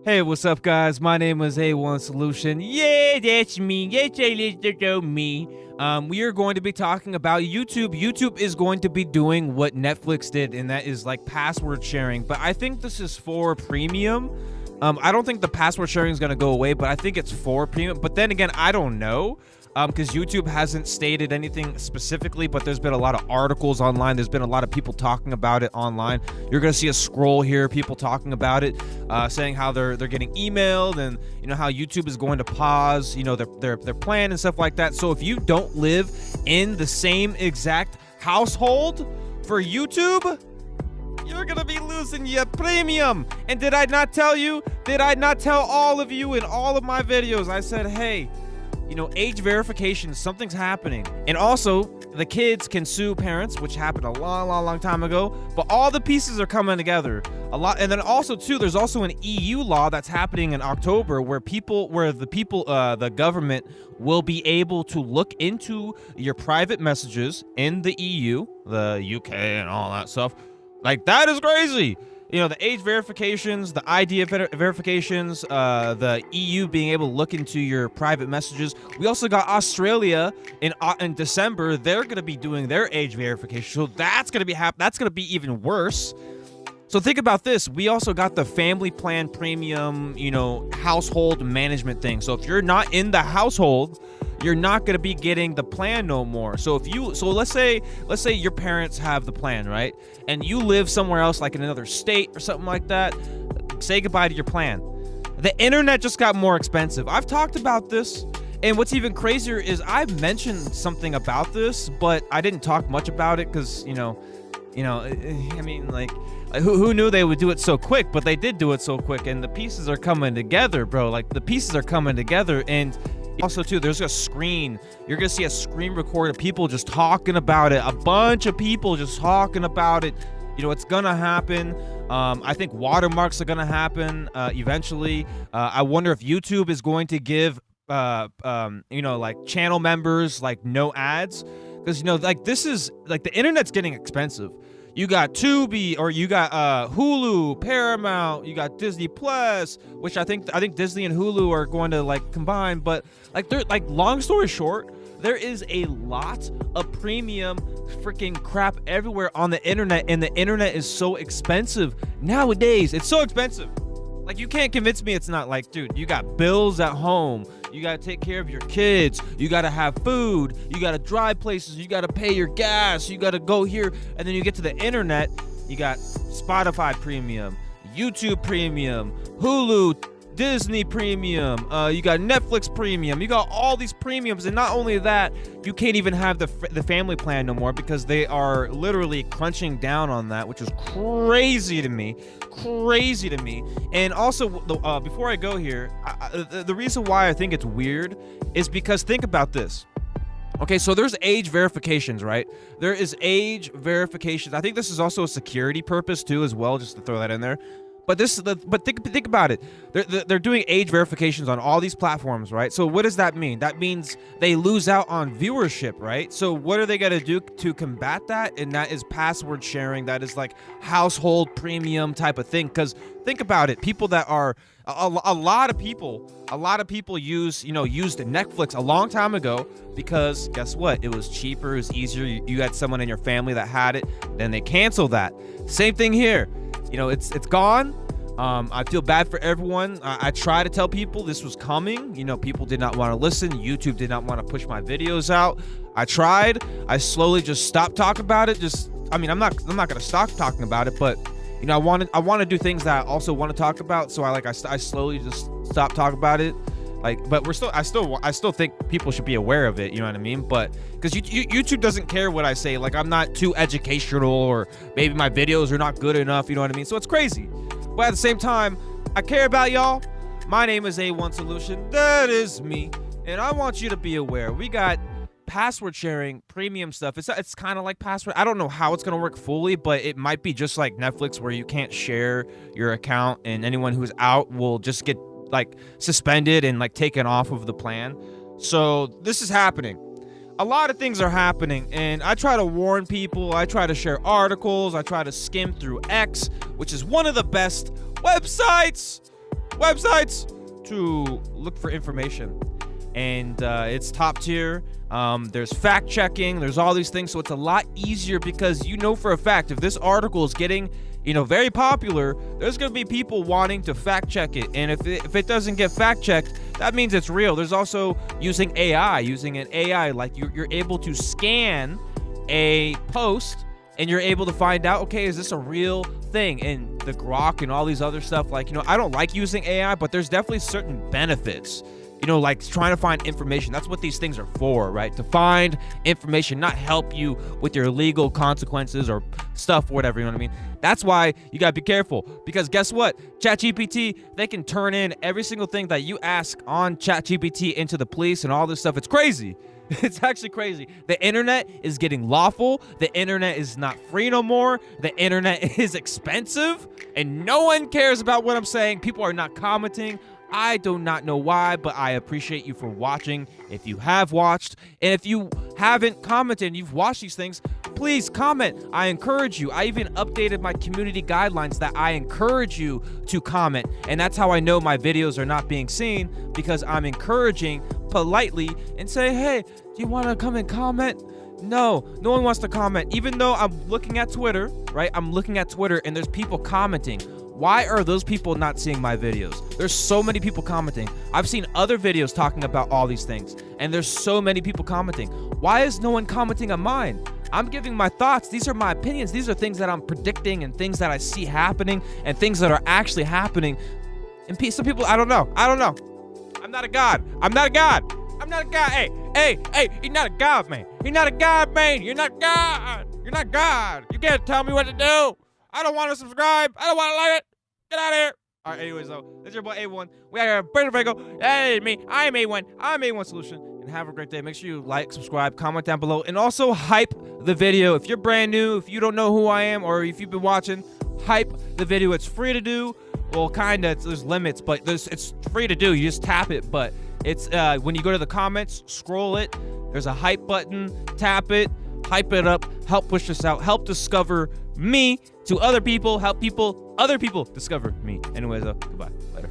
Hey, what's up, guys? My name is A1 Solution. Yeah, that's me. That's me. We are going to be talking about YouTube. YouTube is going to be doing what Netflix did, and that is like password sharing. But I think this is for premium. I don't think the password sharing is going to go away, but I think it's for premium. But then again, I don't know. Because YouTube hasn't stated anything specifically, but there's been a lot of articles online. There's been a lot of people talking about it online. You're gonna see a scroll here, people talking about it, saying how they're getting emailed, and how YouTube is going to pause, their plan and stuff like that. So if you don't live in the same exact household for YouTube, you're gonna be losing your premium. And did I not tell you? Did I not tell all of you in all of my videos? I said, hey, age verification, something's happening. And also, the kids can sue parents, which happened a long time ago, but all the pieces are coming together a lot. And then also too, there's also an EU law that's happening in October where the government will be able to look into your private messages in the EU, the UK and all that stuff. Like, that is crazy. The age verifications, the ID verifications, the EU being able to look into your private messages. We also got Australia in December. They're going to be doing their age verification. So that's going to be even worse. So think about this. We also got the family plan premium, household management thing. So if you're not in the household, you're not going to be getting the plan no more. So let's say your parents have the plan, right? And you live somewhere else, like in another state or something like that. Say goodbye to your plan. The internet just got more expensive. I've talked about this, and what's even crazier is I've mentioned something about this, but I didn't talk much about it because, I mean, like, who knew they would do it so quick? But they did do it so quick, and the pieces are coming together, bro. Like, the pieces are coming together. And also too, there's a screen. You're gonna see a screen record of people just talking about it. A bunch of people just talking about it. It's gonna happen. I think watermarks are gonna happen eventually. I wonder if YouTube is going to give like channel members like no ads, because like this is like the internet's getting expensive. You got Tubi, or you got Hulu, Paramount, you got Disney Plus, which I think Disney and Hulu are going to like combine. But like long story short, there is a lot of premium freaking crap everywhere on the internet, and the internet is so expensive nowadays. It's so expensive. Like, you can't convince me it's not. Like, dude, you got bills at home. You got to take care of your kids. You got to have food. You got to drive places. You got to pay your gas. You got to go here. And then you get to the internet. You got Spotify Premium, YouTube Premium, Hulu, Disney Premium. You got Netflix Premium. You got all these premiums. And not only that, you can't even have the family plan no more, because they are literally crunching down on that, which is crazy to me. And also, before I go here, the reason why I think it's weird is because think about this. Okay, so there's age verifications, right? There is age verifications. I think this is also a security purpose too, as well, just to throw that in there. But think about it. They're doing age verifications on all these platforms, right? So what does that mean? That means they lose out on viewership, right? So what are they gonna do to combat that? And that is password sharing. That is like household premium type of thing. Because think about it. People that are a lot of people used Netflix a long time ago, because guess what? It was cheaper. It was easier. You had someone in your family that had it. Then they canceled that. Same thing here. It's gone. I feel bad for everyone. I try to tell people this was coming. People did not want to listen. YouTube did not want to push my videos out. I tried. I slowly just stopped talking about it. I'm not gonna stop talking about it, but I want to do things that I also want to talk about. So I slowly just stopped talking about it. But I still think people should be aware of it. You know what I mean? But because YouTube doesn't care what I say. Like, I'm not too educational, or maybe my videos are not good enough. You know what I mean? So it's crazy. But at the same time, I care about y'all. My name is A1 Solution. That is me. And I want you to be aware. We got password sharing, premium stuff. It's kind of like password. I don't know how it's going to work fully, but it might be just like Netflix, where you can't share your account, and anyone who's out will just get like suspended and like taken off of the plan. So this is happening. A lot of things are happening, and I try to warn people. I try to share articles. I try to skim through X, which is one of the best websites websites to look for information. And it's top tier. There's fact checking, there's all these things, so it's a lot easier because you know for a fact if this article is getting very popular, there's gonna be people wanting to fact check it, and if it doesn't get fact checked, that means it's real. There's also using an AI, like you're able to scan a post and you're able to find out, okay, is this a real thing? And the Grok and all these other stuff, like I don't like using AI, but there's definitely certain benefits. Like trying to find information. That's what these things are for, right? To find information, not help you with your legal consequences or stuff, or whatever, you know what I mean? That's why you gotta be careful, because guess what? ChatGPT, they can turn in every single thing that you ask on ChatGPT into the police and all this stuff. It's crazy. It's actually crazy. The internet is getting lawful. The internet is not free no more. The internet is expensive, and no one cares about what I'm saying. People are not commenting. I do not know why, but I appreciate you for watching. If you have watched, and if you haven't commented and you've watched these things, please comment. I encourage you. I even updated my community guidelines that I encourage you to comment. And that's how I know my videos are not being seen, because I'm encouraging politely and say, hey, do you want to come and comment? No one wants to comment. Even though I'm looking at Twitter, right? I'm looking at Twitter and there's people commenting. Why are those people not seeing my videos? There's so many people commenting. I've seen other videos talking about all these things, and there's so many people commenting. Why is no one commenting on mine? I'm giving my thoughts. These are my opinions. These are things that I'm predicting and things that I see happening and things that are actually happening. And some people, I don't know. I'm not a god. I'm not a god. Hey, you're not a god, man. You're not a god, man. You're not God. You're not God. You can't tell me what to do. I don't want to subscribe. I don't want to like it. Get out of here. All right, anyways, though, this is your boy A1. We are Brandon Franco. Hey, me. I'm A1. I'm A1 Solution. And have a great day. Make sure you like, subscribe, comment down below, and also hype the video. If you're brand new, if you don't know who I am, or if you've been watching, hype the video. It's free to do. Well, kind of. There's limits, but it's free to do. You just tap it. But it's when you go to the comments, scroll it. There's a hype button. Tap it. Hype it up. Help push this out. Help discover me to other people. Help other people discover me. Anyways, goodbye. Later.